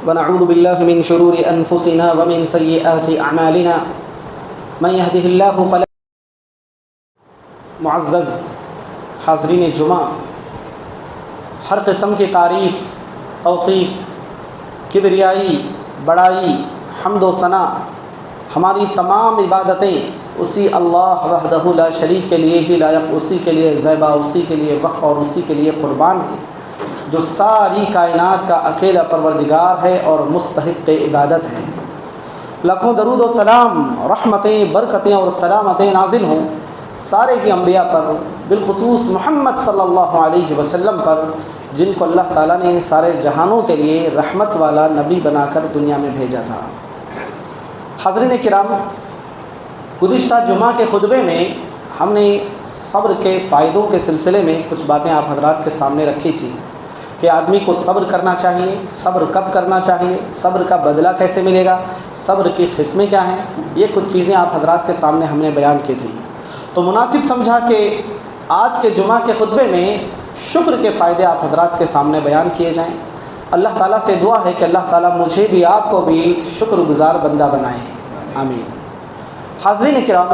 ونعوذ بالله من شرور أنفسنا ومن سيئات أعمالنا من يهده الله فلا. معزز حاضرین جمعہ، ہر قسم کی تعریف، توصیف، کبریائی، بڑائی، حمد و ثنا، ہماری تمام عبادتیں اسی اللہ وحدہ لا شریک کے لیے ہی لائق، اسی کے لیے زیبا، اسی کے لیے وقف اور اسی کے لیے قربان ہے، جو ساری کائنات کا اکیلا پروردگار ہے اور مستحق عبادت ہے۔ لاکھوں درود و سلام، رحمتیں، برکتیں اور سلامتیں نازل ہوں سارے ہی انبیاء پر، بالخصوص محمد صلی اللہ علیہ وسلم پر، جن کو اللہ تعالیٰ نے سارے جہانوں کے لیے رحمت والا نبی بنا کر دنیا میں بھیجا تھا۔ حاضرین کرام، گزشتہ جمعہ کے خطبے میں ہم نے صبر کے فائدوں کے سلسلے میں کچھ باتیں آپ حضرات کے سامنے رکھی تھی کہ آدمی کو صبر کرنا چاہیے، صبر کب کرنا چاہیے، صبر کا بدلہ کیسے ملے گا، صبر کی قسمیں کیا ہیں، یہ کچھ چیزیں آپ حضرات کے سامنے ہم نے بیان کی تھیں۔ تو مناسب سمجھا کہ آج کے جمعہ کے خطبے میں شکر کے فائدے آپ حضرات کے سامنے بیان کیے جائیں۔ اللہ تعالیٰ سے دعا ہے کہ اللہ تعالیٰ مجھے بھی آپ کو بھی شکر گزار بندہ بنائے، آمین۔ حاضرین کرام،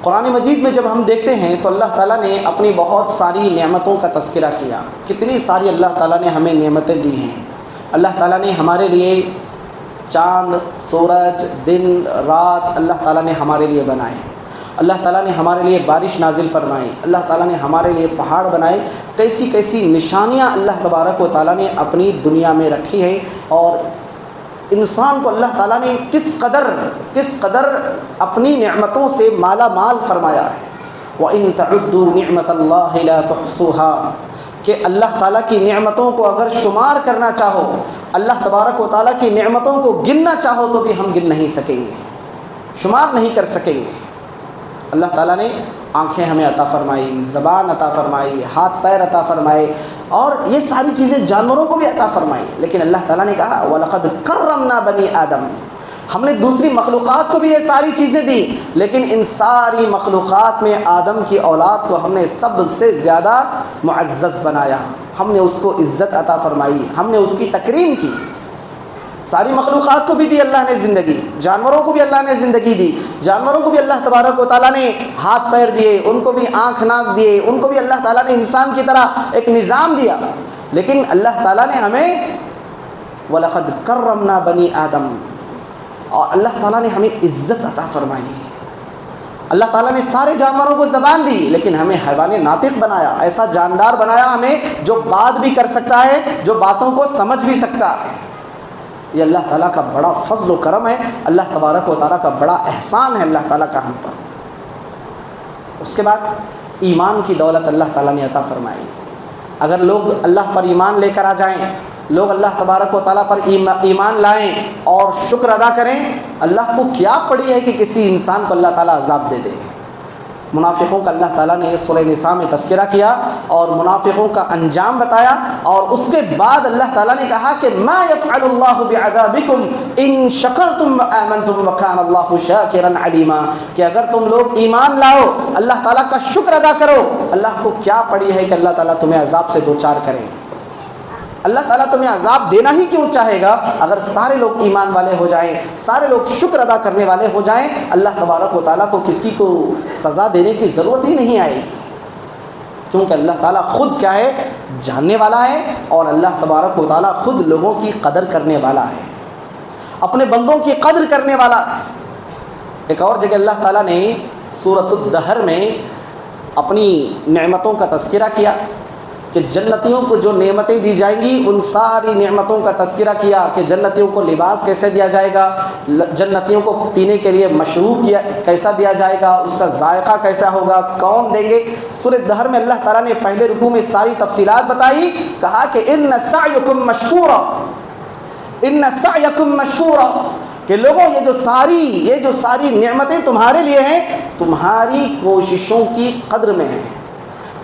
قرآن مجید میں جب ہم دیکھتے ہیں تو اللہ تعالیٰ نے اپنی بہت ساری نعمتوں کا تذکرہ کیا، کتنی ساری اللہ تعالیٰ نے ہمیں نعمتیں دی ہیں۔ اللہ تعالیٰ نے ہمارے لیے چاند، سورج، دن، رات اللہ تعالیٰ نے ہمارے لیے بنائے ہیں۔ اللہ تعالیٰ نے ہمارے لیے بارش نازل فرمائی، اللہ تعالیٰ نے ہمارے لیے پہاڑ بنائے، کیسی کیسی نشانیاں اللہ تبارک و تعالیٰ نے اپنی دنیا میں رکھی ہیں، اور انسان کو اللہ تعالیٰ نے کس قدر اپنی نعمتوں سے مالا مال فرمایا ہے۔ وَإِن تَعُدُّوا نِعْمَةَ اللَّهِ لَا تُحْصُوهَا، کہ اللہ تعالیٰ کی نعمتوں کو اگر شمار کرنا چاہو، اللہ تبارک و تعالیٰ کی نعمتوں کو گننا چاہو تو بھی ہم گن نہیں سکیں گے، شمار نہیں کر سکیں گے۔ اللہ تعالیٰ نے آنکھیں ہمیں عطا فرمائی، زبان عطا فرمائی، ہاتھ پیر عطا فرمائے، اور یہ ساری چیزیں جانوروں کو بھی عطا فرمائی، لیکن اللہ تعالیٰ نے کہا وَلَقَدْ كَرَّمْنَا بَنِي آدم، ہم نے دوسری مخلوقات کو بھی یہ ساری چیزیں دی، لیکن ان ساری مخلوقات میں آدم کی اولاد کو ہم نے سب سے زیادہ معزز بنایا، ہم نے اس کو عزت عطا فرمائی، ہم نے اس کی تکریم کی۔ ساری مخلوقات کو بھی دی اللہ نے زندگی، جانوروں کو بھی اللہ نے زندگی دی، جانوروں کو بھی اللہ تبارک و تعالیٰ نے ہاتھ پیر دیے، ان کو بھی آنکھ ناک دیے، ان کو بھی اللہ تعالیٰ نے انسان کی طرح ایک نظام دیا، لیکن اللہ تعالیٰ نے ہمیں وَلَقَدْ كَرَّمْنَا بَنِي آدم، اور اللہ تعالیٰ نے ہمیں عزت عطا فرمائی۔ اللہ تعالیٰ نے سارے جانوروں کو زبان دی، لیکن ہمیں حیوان ناطق بنایا، ایسا جاندار بنایا ہمیں جو بات بھی کر سکتا ہے، جو باتوں کو سمجھ بھی سکتا ہے۔ یہ اللہ تعالیٰ کا بڑا فضل و کرم ہے، اللہ تبارک و تعالیٰ کا بڑا احسان ہے اللہ تعالیٰ کا ہم پر۔ اس کے بعد ایمان کی دولت اللہ تعالیٰ نے عطا فرمائی۔ اگر لوگ اللہ پر ایمان لے کر آ جائیں، لوگ اللہ تبارک و تعالیٰ پر ایمان لائیں اور شکر ادا کریں، اللہ کو کیا پڑی ہے کہ کسی انسان کو اللہ تعالیٰ عذاب دے دے۔ منافقوں کا اللہ تعالیٰ نے سورہ نساء میں تذکرہ کیا اور منافقوں کا انجام بتایا، اور اس کے بعد اللہ تعالیٰ نے کہا کہ ما يفعل اللہ بعذابکم ان شکرتم وآمنتم وکان اللہ شاکرا علیما، کہ اگر تم لوگ ایمان لاؤ، اللہ تعالیٰ کا شکر ادا کرو، اللہ کو کیا پڑی ہے کہ اللہ تعالیٰ تمہیں عذاب سے دوچار کرے۔ اللہ تعالیٰ تمہیں عذاب دینا ہی کیوں چاہے گا؟ اگر سارے لوگ ایمان والے ہو جائیں، سارے لوگ شکر ادا کرنے والے ہو جائیں، اللہ تبارک و تعالیٰ کو کسی کو سزا دینے کی ضرورت ہی نہیں آئے گی، کیونکہ اللہ تعالیٰ خود کیا ہے، جاننے والا ہے، اور اللہ تبارک و تعالیٰ خود لوگوں کی قدر کرنے والا ہے، اپنے بندوں کی قدر کرنے والا ہے۔ ایک اور جگہ اللہ تعالیٰ نے سورۃ الدہر میں اپنی نعمتوں کا تذکرہ کیا کہ جنتیوں کو جو نعمتیں دی جائیں گی، ان ساری نعمتوں کا تذکرہ کیا کہ جنتیوں کو لباس کیسے دیا جائے گا، جنتیوں کو پینے کے لیے مشروب کیسا دیا جائے گا، اس کا ذائقہ کیسا ہوگا، کون دیں گے۔ سورۃ دہر میں اللہ تعالیٰ نے پہلے رکوع میں ساری تفصیلات بتائی، کہا کہ ان سعیکم مشکورا، ان سعیکم مشکورا، کہ لوگوں یہ جو ساری نعمتیں تمہارے لیے ہیں، تمہاری کوششوں کی قدر میں ہیں،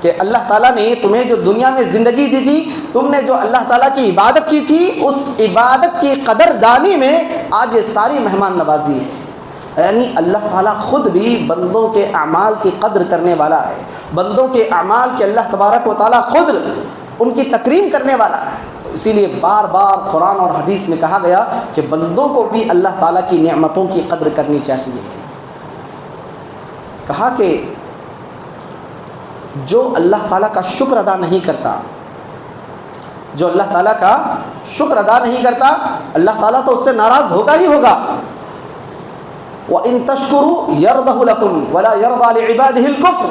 کہ اللہ تعالیٰ نے تمہیں جو دنیا میں زندگی دی تھی، تم نے جو اللہ تعالیٰ کی عبادت کی تھی، اس عبادت کی قدر دانی میں آج یہ ساری مہمان نوازی ہے۔ یعنی اللہ تعالیٰ خود بھی بندوں کے اعمال کی قدر کرنے والا ہے، بندوں کے اعمال کے اللہ تبارک و تعالیٰ خود ان کی تکریم کرنے والا ہے۔ اسی لیے بار بار قرآن اور حدیث میں کہا گیا کہ بندوں کو بھی اللہ تعالیٰ کی نعمتوں کی قدر کرنی چاہیے. کہا کہ جو اللہ تعالیٰ کا شکر ادا نہیں کرتا، جو اللہ تعالیٰ کا شکر ادا نہیں کرتا، اللہ تعالیٰ تو اس سے ناراض ہوگا ہی ہوگا. وَإِن تَشْكُرُوا يَرْضَهُ لَكُمْ وَلَا يَرْضَى لِعِبَادِهِ الْكُفْرَ،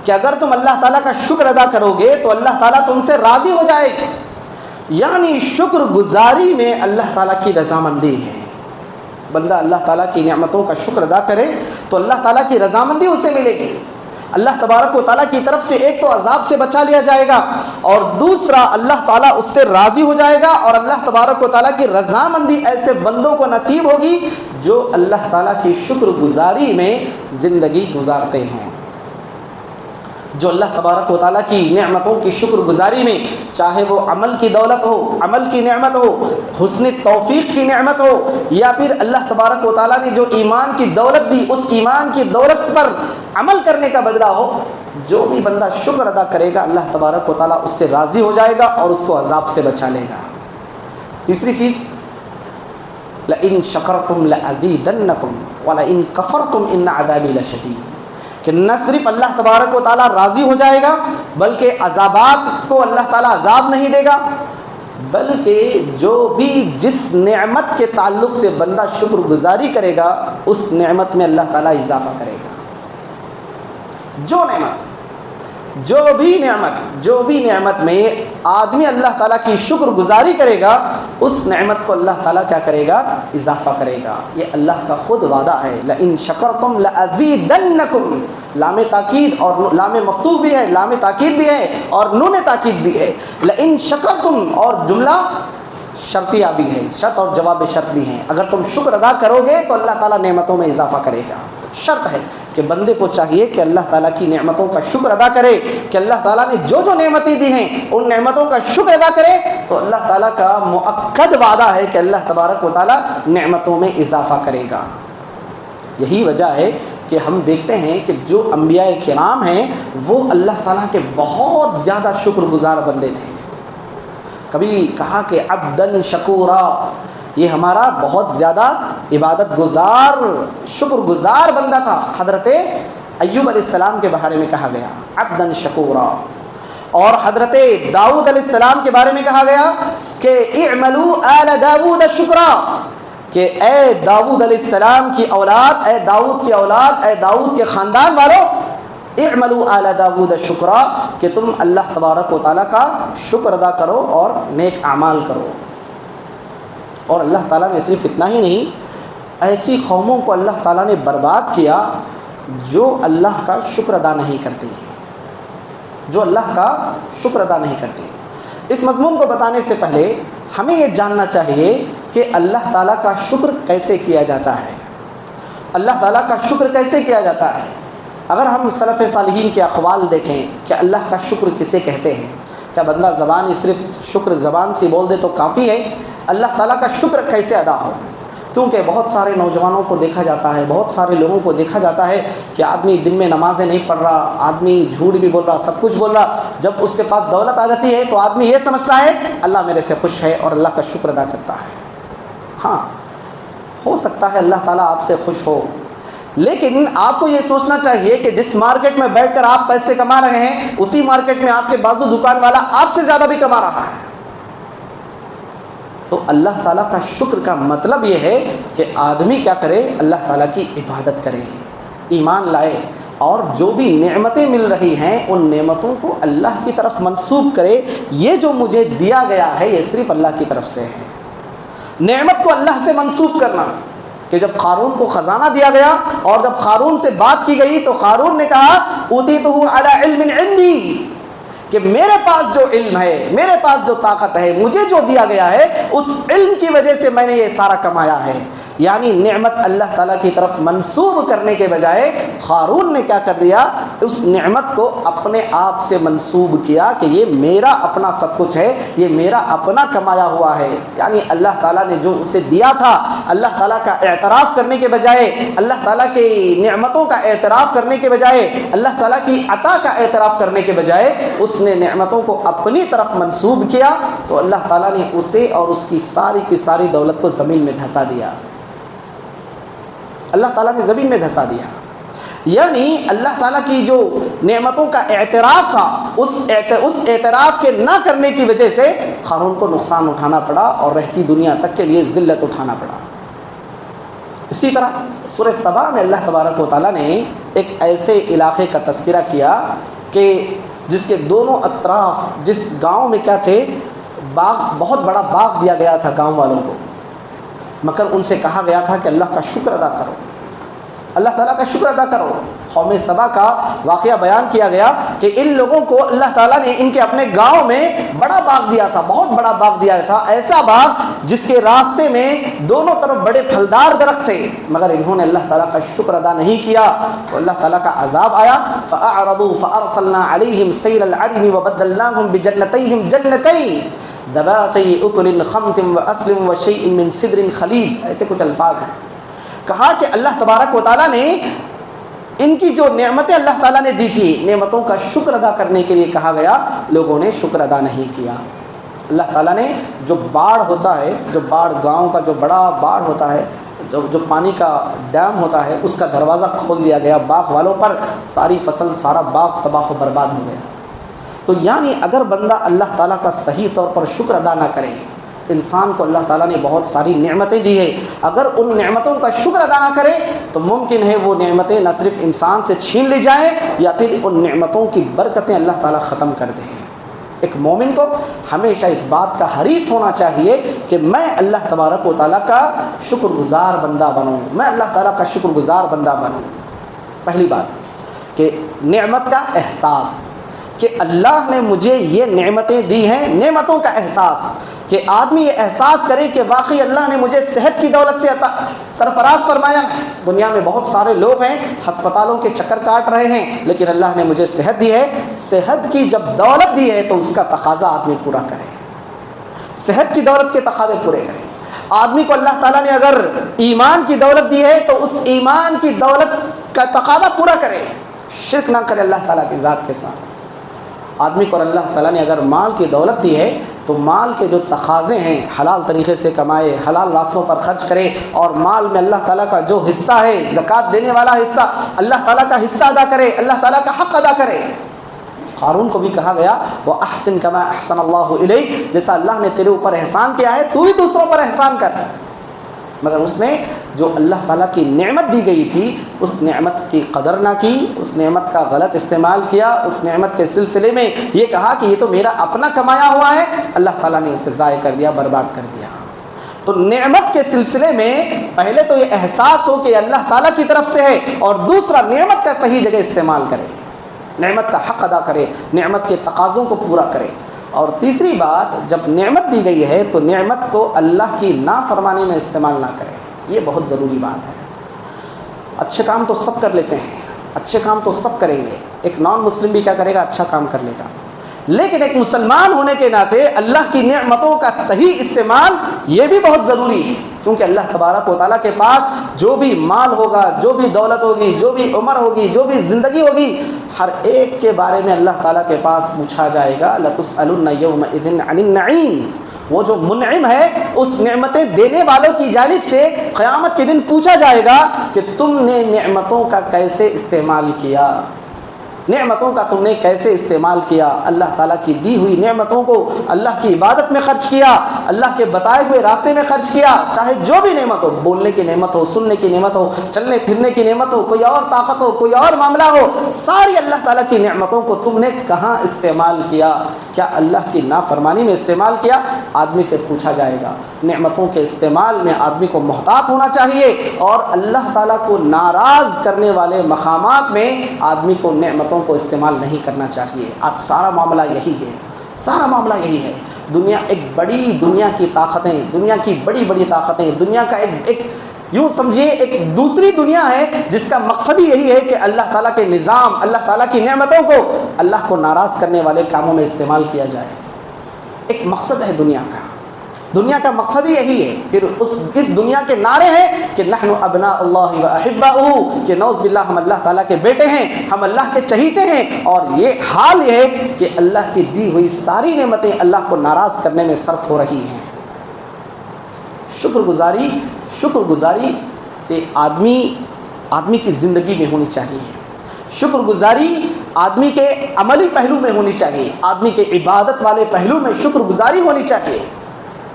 کہ اگر تم اللہ تعالیٰ کا شکر ادا کرو گے تو اللہ تعالیٰ تم سے راضی ہو جائے گا. یعنی شکر گزاری میں اللہ تعالیٰ کی رضامندی ہے. بندہ اللہ تعالیٰ کی نعمتوں کا شکر ادا کرے تو اللہ تعالیٰ کی رضامندی اسے ملے گی. اللہ تبارک و تعالیٰ کی طرف سے ایک تو عذاب سے بچا لیا جائے گا، اور دوسرا اللہ تعالیٰ اس سے راضی ہو جائے گا، اور اللہ تبارک و تعالیٰ کی رضامندی ایسے بندوں کو نصیب ہوگی جو اللہ تعالیٰ کی شکر گزاری میں زندگی گزارتے ہیں. جو اللہ تبارک و تعالیٰ کی نعمتوں کی شکر گزاری میں، چاہے وہ عمل کی دولت ہو، عمل کی نعمت ہو، حسن توفیق کی نعمت ہو، یا پھر اللہ تبارک و تعالیٰ نے جو ایمان کی دولت دی اس ایمان کی دولت پر عمل کرنے کا بدلہ ہو، جو بھی بندہ شکر ادا کرے گا اللہ تبارک و تعالیٰ اس سے راضی ہو جائے گا اور اس کو عذاب سے بچا لے گا. تیسری چیز، لَإِن شَكَرْتُمْ لَأَزِيدَنَّكُمْ وَلَإِن كَفَرْتُمْ إِنَّ عَذَابِي لَشَدِيدٌ، کہ نہ صرف اللہ تبارک و تعالیٰ راضی ہو جائے گا بلکہ عذابات کو اللہ تعالیٰ عذاب نہیں دے گا، بلکہ جو بھی جس نعمت کے تعلق سے بندہ شکر گزاری کرے گا اس نعمت میں اللہ تعالیٰ اضافہ کرے گا. جو بھی نعمت میں آدمی اللہ تعالیٰ کی شکر گزاری کرے گا اس نعمت کو اللہ تعالیٰ کیا کرے گا؟ اضافہ کرے گا. یہ اللہ کا خود وعدہ ہے. لَإِن شَكَرْتُمْ لَأَزِيدَنَّكُمْ، لام تاکید اور لام مفتوح بھی ہے، لام تاکید بھی ہے اور نون تاکید بھی ہے. لَإِن شَكَرْتُمْ اور جملہ شرطیہ بھی ہے، شرط اور جواب شرط بھی ہیں. اگر تم شکر ادا کرو گے تو اللہ تعالیٰ نعمتوں میں اضافہ کرے گا. شرط ہے کہ بندے کو چاہیے کہ اللہ تعالیٰ کی نعمتوں کا شکر ادا کرے، کہ اللہ تعالیٰ نے جو جو نعمتیں دی ہیں ان نعمتوں کا شکر ادا کرے، تو اللہ تعالیٰ کا مؤکد وعدہ ہے کہ اللہ تبارک و تعالیٰ نعمتوں میں اضافہ کرے گا. یہی وجہ ہے کہ ہم دیکھتے ہیں کہ جو انبیاء کرام ہیں وہ اللہ تعالیٰ کے بہت زیادہ شکر گزار بندے تھے. کبھی کہا کہ عبدن شکورا، یہ ہمارا بہت زیادہ عبادت گزار شکر گزار بندہ تھا. حضرت ایوب علیہ السلام کے بارے میں کہا گیا عبدن شکورا، اور حضرت داؤد علیہ السلام کے بارے میں کہا گیا کہ اعملوا آل داؤد شکرا، کہ اے داؤد علیہ السلام کی اولاد، اے داؤد کی اولاد، اے داؤد کے خاندان والوں، اعملوا آل داؤد شکرا، کہ تم اللہ تبارک و تعالیٰ کا شکر ادا کرو اور نیک اعمال کرو. اور اللہ تعالیٰ نے صرف اتنا ہی نہیں، ایسی قوموں کو اللہ تعالیٰ نے برباد کیا جو اللہ کا شکر ادا نہیں کرتے، جو اللہ کا شکر ادا نہیں کرتے. اس مضمون کو بتانے سے پہلے ہمیں یہ جاننا چاہیے کہ اللہ تعالیٰ کا شکر کیسے کیا جاتا ہے. اللہ تعالیٰ کا شکر کیسے کیا جاتا ہے؟ اگر ہم سلف صالحین کے اقوال دیکھیں کہ اللہ کا شکر کسے کہتے ہیں، کیا بندہ زبان صرف شکر زبان سے بول دے تو کافی ہے؟ اللہ تعالیٰ کا شکر کیسے ادا ہو؟ کیونکہ بہت سارے نوجوانوں کو دیکھا جاتا ہے، بہت سارے لوگوں کو دیکھا جاتا ہے کہ آدمی دن میں نمازیں نہیں پڑھ رہا، آدمی جھوٹ بھی بول رہا، سب کچھ بول رہا، جب اس کے پاس دولت آ جاتی ہے تو آدمی یہ سمجھتا ہے اللہ میرے سے خوش ہے اور اللہ کا شکر ادا کرتا ہے. ہاں، ہو سکتا ہے اللہ تعالیٰ آپ سے خوش ہو، لیکن آپ کو یہ سوچنا چاہیے کہ جس مارکیٹ میں بیٹھ کر آپ پیسے کما رہے ہیں اسی مارکیٹ میں آپ کے بازو دکان والا آپ سے زیادہ بھی کما رہا ہے. تو اللہ تعالیٰ کا شکر کا مطلب یہ ہے کہ آدمی کیا کرے؟ اللہ تعالیٰ کی عبادت کرے، ایمان لائے، اور جو بھی نعمتیں مل رہی ہیں ان نعمتوں کو اللہ کی طرف منسوب کرے. یہ جو مجھے دیا گیا ہے یہ صرف اللہ کی طرف سے ہے. نعمت کو اللہ سے منسوب کرنا، کہ جب قارون کو خزانہ دیا گیا اور جب قارون سے بات کی گئی تو قارون نے کہا اوتیتہ علی علم عندی، کہ میرے پاس جو علم ہے، میرے پاس جو طاقت ہے، مجھے جو دیا گیا ہے اس علم کی وجہ سے میں نے یہ سارا کمایا ہے. یعنی نعمت اللہ تعالیٰ کی طرف منسوب کرنے کے بجائے قارون نے کیا کر دیا، اس نعمت کو اپنے آپ سے منسوب کیا کہ یہ میرا اپنا سب کچھ ہے، یہ میرا اپنا کمایا ہوا ہے۔ یعنی اللہ تعالیٰ نے جو اسے دیا تھا، اللہ تعالیٰ کا اعتراف کرنے کے بجائے، اللہ تعالیٰ کی نعمتوں کا اعتراف کرنے کے بجائے، اللہ تعالیٰ کی عطا کا اعتراف کرنے کے بجائے اس نے نعمتوں کو اپنی طرف منسوب کیا، تو اللہ تعالیٰ نے اسے اور اس کی ساری دولت کو زمین میں دھسا دیا۔ اللہ تعالیٰ نے زمین میں دھسا دیا۔ یعنی اللہ تعالیٰ کی جو نعمتوں کا اعتراف تھا، اس اعتراف کے نہ کرنے کی وجہ سے قارون کو نقصان اٹھانا پڑا اور رہتی دنیا تک کے لیے ذلت اٹھانا پڑا۔ اسی طرح سورہ سبا میں اللہ تبارک و تعالیٰ نے ایک ایسے علاقے کا تذکرہ کیا کہ جس کے دونوں اطراف، جس گاؤں میں کیا تھے، باغ، بہت بڑا باغ دیا گیا تھا گاؤں والوں کو، مگر ان سے کہا گیا تھا کہ اللہ کا شکر ادا کرو، اللہ تعالیٰ کا شکر ادا کرو۔ قوم سبا کا واقعہ بیان کیا گیا کہ ان لوگوں کو اللہ تعالیٰ نے ان کے اپنے گاؤں میں بڑا باغ دیا تھا، بہت بڑا باغ دیا تھا، ایسا باغ جس کے راستے میں دونوں طرف بڑے پھلدار درخت تھے، مگر انہوں نے اللہ تعالیٰ کا شکر ادا نہیں کیا تو اللہ تعالیٰ کا عذاب آیا۔ فَأَعْرَضُوا فَأَرْسَلْنَا عَلَيْهِمْ سَيْلَ الْعَرِمِ وَبَدَّلْنَاهُمْ بِجَنَّتَيْهِمْ جَنَّتَيْنِ ذَوَاتَيْ أُكُلٍ خَمْطٍ وَأَصْلٍ وَشَيْءٍ مِّن سِدْرٍ خَلِيلٍ، ایسے کچھ الفاظ ہیں۔ کہا کہ اللہ تبارک و تعالیٰ نے ان کی جو نعمتیں اللہ تعالیٰ نے دی تھی، نعمتوں کا شکر ادا کرنے کے لیے کہا گیا، لوگوں نے شکر ادا نہیں کیا۔ اللہ تعالیٰ نے جو باڑھ ہوتا ہے، جو باڑھ گاؤں کا جو بڑا باڑھ ہوتا ہے، جو پانی کا ڈیم ہوتا ہے، اس کا دروازہ کھول دیا گیا باغ والوں پر، ساری فصل، سارا باغ تباہ و برباد ہو گیا۔ تو یعنی اگر بندہ اللہ تعالیٰ کا صحیح طور پر شکر ادا نہ کرے، انسان کو اللہ تعالیٰ نے بہت ساری نعمتیں دی ہے، اگر ان نعمتوں کا شکر ادا نہ کرے تو ممکن ہے وہ نعمتیں نہ صرف انسان سے چھین لی جائیں یا پھر ان نعمتوں کی برکتیں اللہ تعالیٰ ختم کر دیں۔ ایک مومن کو ہمیشہ اس بات کا حریص ہونا چاہیے کہ میں اللہ تبارک و تعالیٰ کا شکر گزار بندہ بنوں، میں اللہ تعالیٰ کا شکر گزار بندہ بنوں۔ پہلی بات کہ نعمت کا احساس، کہ اللہ نے مجھے یہ نعمتیں دی ہیں، نعمتوں کا احساس، کہ آدمی یہ احساس کرے کہ واقعی اللہ نے مجھے صحت کی دولت سے سرفراز فرمایا۔ دنیا میں بہت سارے لوگ ہیں ہسپتالوں کے چکر کاٹ رہے ہیں، لیکن اللہ نے مجھے صحت دی ہے۔ صحت کی جب دولت دی ہے تو اس کا تقاضا آدمی پورا کرے، صحت کی دولت کے تقاضے پورے کرے۔ آدمی کو اللہ تعالیٰ نے اگر ایمان کی دولت دی ہے تو اس ایمان کی دولت کا تقاضا پورا کرے، شرک نہ کرے اللہ تعالیٰ کی ذات کے ساتھ۔ آدمی کو اللہ تعالیٰ نے اگر مال کی دولت دی ہے تو مال کے جو تقاضے ہیں، حلال طریقے سے کمائے، حلال راستوں پر خرچ کرے، اور مال میں اللہ تعالیٰ کا جو حصہ ہے، زکوٰۃ دینے والا حصہ، اللہ تعالیٰ کا حصہ ادا کرے، اللہ تعالیٰ کا حق ادا کرے۔ قارون کو بھی کہا گیا وَأَحْسِن كَمَا أَحْسَنَ اللَّهُ إِلَيْكَ، جیسا اللہ نے تیرے اوپر احسان کیا ہے تو بھی دوسروں پر احسان کر۔ مگر اس نے جو اللہ تعالیٰ کی نعمت دی گئی تھی اس نعمت کی قدر نہ کی، اس نعمت کا غلط استعمال کیا، اس نعمت کے سلسلے میں یہ کہا کہ یہ تو میرا اپنا کمایا ہوا ہے، اللہ تعالیٰ نے اسے ضائع کر دیا، برباد کر دیا۔ تو نعمت کے سلسلے میں پہلے تو یہ احساس ہو کہ اللہ تعالیٰ کی طرف سے ہے، اور دوسرا نعمت کا صحیح جگہ استعمال کرے، نعمت کا حق ادا کرے، نعمت کے تقاضوں کو پورا کرے۔ اور تیسری بات، جب نعمت دی گئی ہے تو نعمت کو اللہ کی نافرمانی میں استعمال نہ کرے، یہ بہت ضروری بات ہے۔ اچھے کام تو سب کر لیتے ہیں، اچھے کام تو سب کریں گے، ایک نان مسلم بھی کیا کرے گا، اچھا کام کر لے گا، لیکن ایک مسلمان ہونے کے ناطے اللہ کی نعمتوں کا صحیح استعمال یہ بھی بہت ضروری ہے، کیونکہ اللہ تبارک و تعالیٰ کے پاس جو بھی مال ہوگا، جو بھی دولت ہوگی، جو بھی عمر ہوگی، جو بھی زندگی ہوگی، ہر ایک کے بارے میں اللہ تعالیٰ کے پاس پوچھا جائے گا، لَتُسْأَلُنَّ يَوْمَئِذٍ عَنِ النَّعِيمِ۔ وہ جو منعم ہے اس نعمتیں دینے والوں کی جانب سے قیامت کے دن پوچھا جائے گا کہ تم نے نعمتوں کا کیسے استعمال کیا، نعمتوں کا تم نے کیسے استعمال کیا، اللہ تعالیٰ کی دی ہوئی نعمتوں کو اللہ کی عبادت میں خرچ کیا، اللہ کے بتائے ہوئے راستے میں خرچ کیا، چاہے جو بھی نعمت ہو، بولنے کی نعمت ہو، سننے کی نعمت ہو، چلنے پھرنے کی نعمت ہو، کوئی اور طاقت ہو، کوئی اور معاملہ ہو، ساری اللہ تعالیٰ کی نعمتوں کو تم نے کہاں استعمال کیا، کیا اللہ کی نافرمانی میں استعمال کیا، آدمی سے پوچھا جائے گا۔ نعمتوں کے استعمال میں آدمی کو محتاط ہونا چاہیے، اور اللہ تعالیٰ کو ناراض کرنے والے مقامات میں آدمی کو نعمتوں کو استعمال نہیں کرنا چاہیے۔ اب سارا معاملہ یہی ہے، سارا معاملہ یہی ہے۔ دنیا ایک بڑی، دنیا کی طاقتیں، دنیا کی بڑی بڑی طاقتیں، دنیا کا ایک یوں سمجھیے ایک دوسری دنیا ہے جس کا مقصد ہی یہی ہے کہ اللہ تعالیٰ کے نظام، اللہ تعالیٰ کی نعمتوں کو اللہ کو ناراض کرنے والے کاموں میں استعمال کیا جائے۔ ایک مقصد ہے دنیا کا مقصد ہی یہی ہے۔ پھر اس دنیا کے نعرے ہیں کہ نحن ابناء اللہ و احباؤہ، کہ نعوذ باللہ ہم اللہ تعالیٰ کے بیٹے ہیں، ہم اللہ کے چہیتے ہیں، اور یہ حال یہ ہے کہ اللہ کی دی ہوئی ساری نعمتیں اللہ کو ناراض کرنے میں صرف ہو رہی ہیں۔ شکر گزاری سے آدمی کی زندگی میں ہونی چاہیے۔ شکر گزاری آدمی کے عملی پہلو میں ہونی چاہیے، آدمی کے عبادت والے پہلو میں شکر گزاری ہونی چاہیے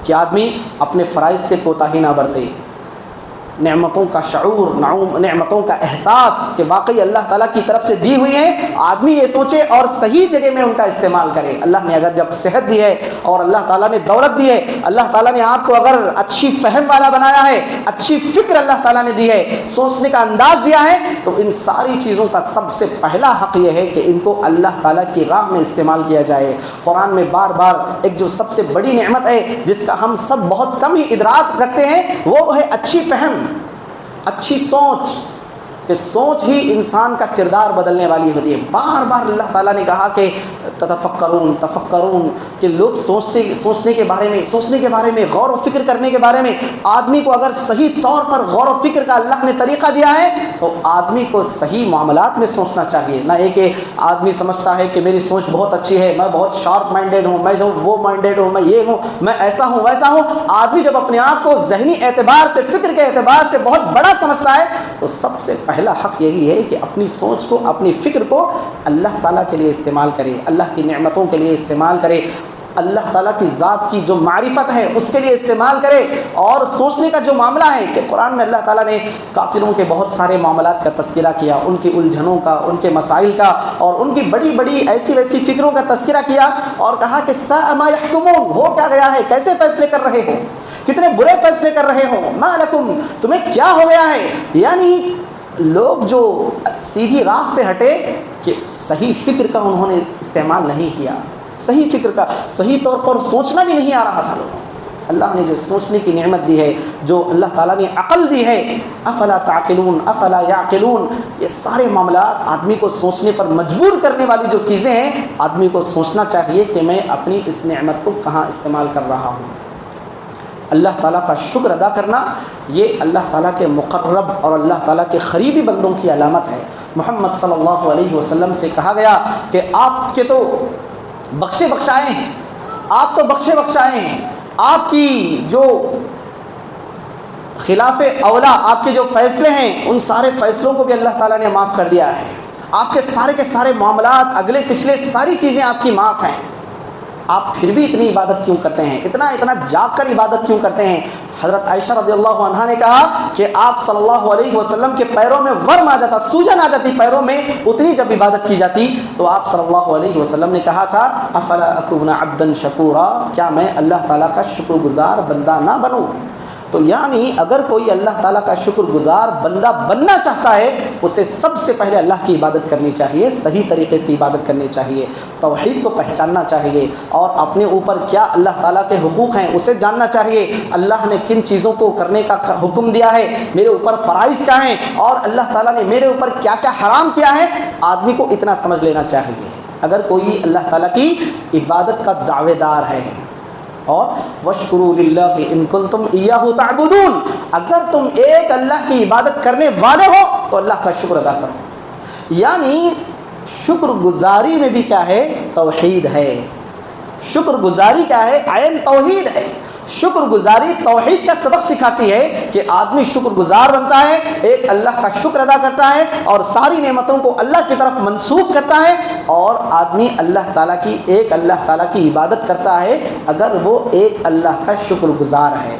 کہ آدمی اپنے فرائض سے کوتاہی نہ برتے، نعمتوں کا شعور، نعمتوں کا احساس کہ واقعی اللہ تعالیٰ کی طرف سے دی ہوئی ہیں، آدمی یہ سوچے اور صحیح جگہ میں ان کا استعمال کرے۔ اللہ نے اگر جب صحت دی ہے اور اللہ تعالیٰ نے دولت دی ہے، اللہ تعالیٰ نے آپ کو اگر اچھی فہم والا بنایا ہے، اچھی فکر اللہ تعالیٰ نے دی ہے، سوچنے کا انداز دیا ہے، تو ان ساری چیزوں کا سب سے پہلا حق یہ ہے کہ ان کو اللہ تعالیٰ کی راہ میں استعمال کیا جائے۔ قرآن میں بار بار ایک جو سب سے بڑی نعمت ہے جس کا ہم سب بہت کم ہی ادراک رکھتے ہیں، وہ ہے اچھی فہم، اچھی سوچ، کہ سوچ ہی انسان کا کردار بدلنے والی ہوتی ہے۔ بار بار اللہ تعالیٰ نے کہا کہ تفکرون کہ لوگ سوچنے کے بارے میں غور و فکر کرنے کے بارے میں، آدمی کو اگر صحیح طور پر غور و فکر کا اللہ نے طریقہ دیا ہے تو آدمی کو صحیح معاملات میں سوچنا چاہیے، نہ یہ کہ آدمی سمجھتا ہے کہ میری سوچ بہت اچھی ہے، میں بہت شارپ مائنڈیڈ ہوں، میں وہ مائنڈیڈ ہوں، میں یہ ہوں، میں ایسا ہوں ویسا ہوں۔ آدمی جب اپنے آپ کو ذہنی اعتبار سے، فکر کے اعتبار سے بہت بڑا سمجھتا ہے تو سب سے پہلا حق یہی ہے کہ اپنی سوچ کو، اپنی فکر کو اللہ تعالیٰ کے لیے استعمال کرے، اللہ کی نعمتوں کے لیے استعمال کرے، اللہ تعالیٰ کی ذات کی جو معرفت ہے اس کے لیے استعمال کرے۔ اور سوچنے کا جو معاملہ ہے کہ قرآن میں اللہ تعالیٰ نے کافروں کے بہت سارے معاملات کا تذکرہ کیا، ان کی الجھنوں کا، ان کے مسائل کا، اور ان کی بڑی بڑی ایسی ویسی فکروں کا تذکرہ کیا، اور کہا کہ ساء ما یحکمون، ہو کیا گیا ہے، کیسے فیصلے کر رہے ہو، کتنے برے فیصلے کر رہے ہو، ما لکم، تمہیں کیا ہو گیا ہے۔ یعنی لوگ جو سیدھی راہ سے ہٹے کہ صحیح فکر کا انہوں نے استعمال نہیں کیا، صحیح فکر کا، صحیح طور پر سوچنا بھی نہیں آ رہا تھا لوگوں۔ اللہ نے جو سوچنے کی نعمت دی ہے، جو اللہ تعالیٰ نے عقل دی ہے، افلا تعقلون افلا یعقلون، یہ سارے معاملات آدمی کو سوچنے پر مجبور کرنے والی جو چیزیں ہیں، آدمی کو سوچنا چاہیے کہ میں اپنی اس نعمت کو کہاں استعمال کر رہا ہوں۔ اللہ تعالیٰ کا شکر ادا کرنا یہ اللہ تعالیٰ کے مقرب اور اللہ تعالیٰ کے قریبی بندوں کی علامت ہے۔ محمد صلی اللہ علیہ وسلم سے کہا گیا کہ آپ کے تو بخشے بخشائے ہیں، آپ تو بخشے بخشائے ہیں، آپ کی جو خلاف اولا آپ کے جو فیصلے ہیں ان سارے فیصلوں کو بھی اللہ تعالیٰ نے معاف کر دیا ہے، آپ کے سارے معاملات، اگلے پچھلے ساری چیزیں آپ کی معاف ہیں، آپ پھر بھی اتنی عبادت کیوں کرتے ہیں، اتنا جاگ کر عبادت کیوں کرتے ہیں۔ حضرت عائشہ رضی اللہ عنہا نے کہا کہ آپ صلی اللہ علیہ وسلم کے پیروں میں ورم آ جاتا، سوجن آ جاتی پیروں میں، اتنی جب عبادت کی جاتی تو آپ صلی اللہ علیہ وسلم نے کہا تھا افلا اکون عبدا شکورا، کیا میں اللہ تعالیٰ کا شکر گزار بندہ نہ بنوں۔ تو یعنی اگر کوئی اللہ تعالیٰ کا شکر گزار بندہ بننا چاہتا ہے، اسے سب سے پہلے اللہ کی عبادت کرنی چاہیے، صحیح طریقے سے عبادت کرنی چاہیے، توحید کو پہچاننا چاہیے، اور اپنے اوپر کیا اللہ تعالیٰ کے حقوق ہیں اسے جاننا چاہیے، اللہ نے کن چیزوں کو کرنے کا حکم دیا ہے، میرے اوپر فرائض کیا ہیں، اور اللہ تعالیٰ نے میرے اوپر کیا کیا حرام کیا ہے، آدمی کو اتنا سمجھ لینا چاہیے۔ اگر کوئی اللہ تعالیٰ کی عبادت کا دعوے دار ہے، اور وَاشْكُرُوا لِلَّهِ إِن كُنتُمْ إِيَّاهُ تَعْبُدُونَ، اگر تم ایک اللہ کی عبادت کرنے والے ہو تو اللہ کا شکر ادا کرو۔ یعنی شکر گزاری میں بھی کیا ہے، توحید ہے۔ شکر گزاری کیا ہے، عین توحید ہے۔ شکر گزاری توحید کا سبق سکھاتی ہے کہ آدمی شکر گزار بنتا ہے، ایک اللہ کا شکر ادا کرتا ہے اور ساری نعمتوں کو اللہ کی طرف منسوخ کرتا ہے، اور آدمی اللہ تعالیٰ کی ایک اللہ تعالیٰ کی عبادت کرتا ہے اگر وہ ایک اللہ کا شکر گزار ہے۔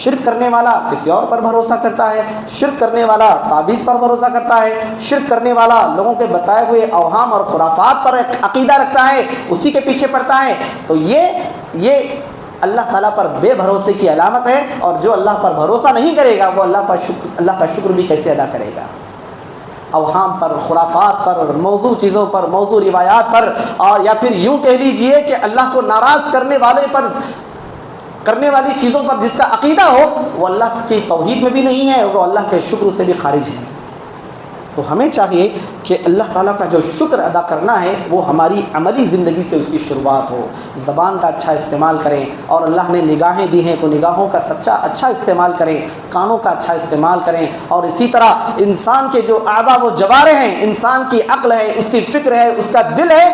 شرک کرنے والا کسی اور پر بھروسہ کرتا ہے، شرک کرنے والا تعویذ پر بھروسہ کرتا ہے، شرک کرنے والا لوگوں کے بتائے ہوئے اوہام اور خرافات پر عقیدہ رکھتا ہے، اسی کے پیچھے پڑتا ہے، تو یہ اللہ تعالیٰ پر بے بھروسے کی علامت ہے، اور جو اللہ پر بھروسہ نہیں کرے گا وہ اللہ کا شکر بھی کیسے ادا کرے گا۔ اوہام پر، خرافات پر، موضوع چیزوں پر، موضوع روایات پر، اور یا پھر یوں کہہ لیجئے کہ اللہ کو ناراض کرنے والے پر کرنے والی چیزوں پر جس کا عقیدہ ہو وہ اللہ کی توحید میں بھی نہیں ہے، وہ اللہ کے شکر سے بھی خارج ہے۔ تو ہمیں چاہیے کہ اللہ تعالیٰ کا جو شکر ادا کرنا ہے وہ ہماری عملی زندگی سے اس کی شروعات ہو۔ زبان کا اچھا استعمال کریں، اور اللہ نے نگاہیں دی ہیں تو نگاہوں کا اچھا استعمال کریں، کانوں کا اچھا استعمال کریں، اور اسی طرح انسان کے جو اعضاء و جوارح ہیں، انسان کی عقل ہے، اس کی فکر ہے، اس کا دل ہے،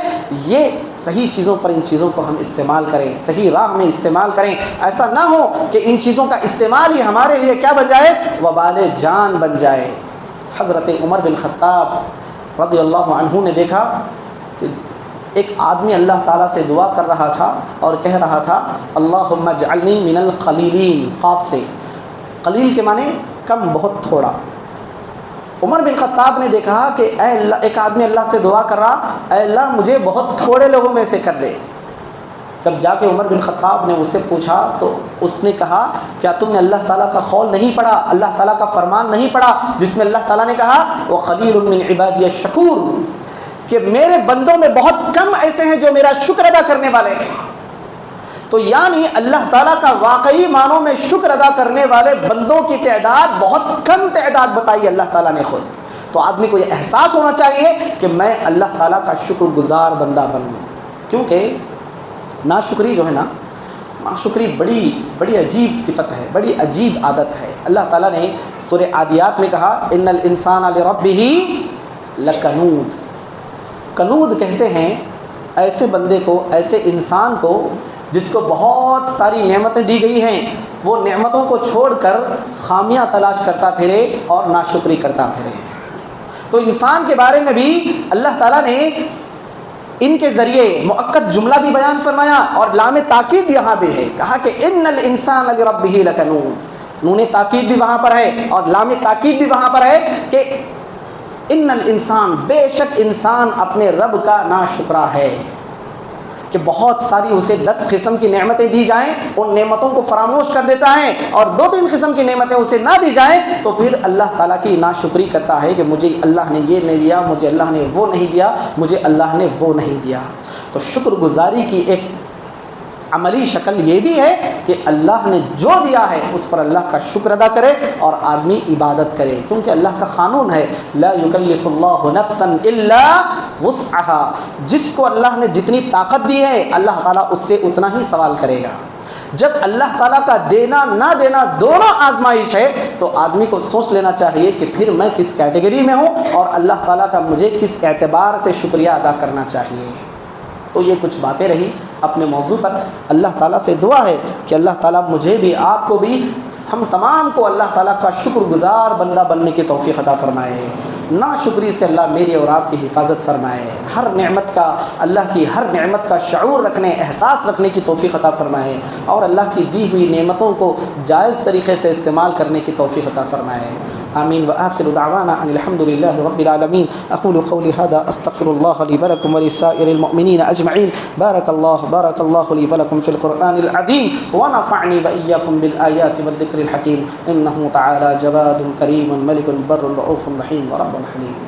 یہ صحیح چیزوں پر ان چیزوں کو ہم استعمال کریں، صحیح راہ میں استعمال کریں۔ ایسا نہ ہو کہ ان چیزوں کا استعمال ہی ہمارے لیے کیا بن جائے؟ وبال جان بن جائے۔ حضرت عمر بن خطاب رضی اللہ عنہ نے دیکھا کہ ایک آدمی اللہ تعالیٰ سے دعا کر رہا تھا اور کہہ رہا تھا اللہم اجعلنی من القلیلین، قاف سے، قلیل کے معنی کم، بہت تھوڑا۔ عمر بن خطاب نے دیکھا کہ اے اللہ، ایک آدمی اللہ سے دعا کر رہا، اے اللہ مجھے بہت تھوڑے لوگوں میں سے کر دے۔ جب جا کے عمر بن خطاب نے اس سے پوچھا تو اس نے کہا کیا تم نے اللہ تعالیٰ کا قول نہیں پڑھا، اللہ تعالیٰ کا فرمان نہیں پڑھا جس میں اللہ تعالیٰ نے کہا وَقَلِيلٌ مِّنْ عِبَادِيَ الشَّكُورُ، کہ میرے بندوں میں بہت کم ایسے ہیں جو میرا شکر ادا کرنے والے ہیں۔ تو یعنی اللہ تعالیٰ کا واقعی معنوں میں شکر ادا کرنے والے بندوں کی تعداد بہت کم تعداد بتائی اللہ تعالیٰ نے خود۔ تو آدمی کو یہ احساس ہونا چاہیے کہ میں اللہ تعالیٰ کا شکر گزار بندہ بنوں، کیونکہ ناشکری جو ہے نا، ناشکری بڑی عجیب صفت ہے، بڑی عجیب عادت ہے۔ اللہ تعالیٰ نے سورہ عادیات میں کہا ان الانسان لربہ لکنود۔ کنود کہتے ہیں ایسے بندے کو، ایسے انسان کو جس کو بہت ساری نعمتیں دی گئی ہیں، وہ نعمتوں کو چھوڑ کر خامیاں تلاش کرتا پھرے اور ناشکری کرتا پھرے۔ تو انسان کے بارے میں بھی اللہ تعالیٰ نے ان کے ذریعے مؤکد جملہ بھی بیان فرمایا اور لام تاکید یہاں بھی ہے، کہا کہ ان الانسان لربہ لکنود۔ نون تاکید بھی وہاں پر ہے اور لام تاکید بھی وہاں پر ہے کہ ان الانسان، بے شک انسان اپنے رب کا ناشکرا ہے، کہ بہت ساری اسے 10 قسم کی نعمتیں دی جائیں ان نعمتوں کو فراموش کر دیتا ہے، اور 2-3 قسم کی نعمتیں اسے نہ دی جائیں تو پھر اللہ تعالیٰ کی ناشکری کرتا ہے کہ مجھے اللہ نے یہ نہیں دیا، مجھے اللہ نے وہ نہیں دیا، مجھے اللہ نے وہ نہیں دیا۔ تو شکر گزاری کی ایک عملی شکل یہ بھی ہے کہ اللہ نے جو دیا ہے اس پر اللہ کا شکر ادا کرے اور آدمی عبادت کرے، کیونکہ اللہ کا قانون ہے لا یکلف اللہ نفسا الا وسعها، جس کو اللہ نے جتنی طاقت دی ہے اللہ تعالیٰ اس سے اتنا ہی سوال کرے گا۔ جب اللہ تعالیٰ کا دینا نہ دینا دونوں آزمائش ہے تو آدمی کو سوچ لینا چاہیے کہ پھر میں کس کیٹیگری میں ہوں اور اللہ تعالیٰ کا مجھے کس اعتبار سے شکریہ ادا کرنا چاہیے۔ تو یہ کچھ باتیں رہی اپنے موضوع پر۔ اللہ تعالیٰ سے دعا ہے کہ اللہ تعالیٰ مجھے بھی، آپ کو بھی، ہم تمام کو اللہ تعالیٰ کا شکر گزار بندہ بننے کی توفیق عطا فرمائے۔ ناشکری سے اللہ میری اور آپ کی حفاظت فرمائے، ہر نعمت کا، اللہ کی ہر نعمت کا شعور رکھنے، احساس رکھنے کی توفیق عطا فرمائے، اور اللہ کی دی ہوئی نعمتوں کو جائز طریقے سے استعمال کرنے کی توفیق عطا فرمائے۔ آمین وآخر دعوانا ان الحمد لله رب العالمين۔ اقول قولي هذا استغفر الله لي ولكم ولسائر المؤمنين اجمعين۔ بارك الله لي ولكم في القرآن العظيم ونفعني وإياكم بالآيات والذكر الحكيم، انه تعالى جواد كريم ملك بر رؤوف رحيم ورب حليم۔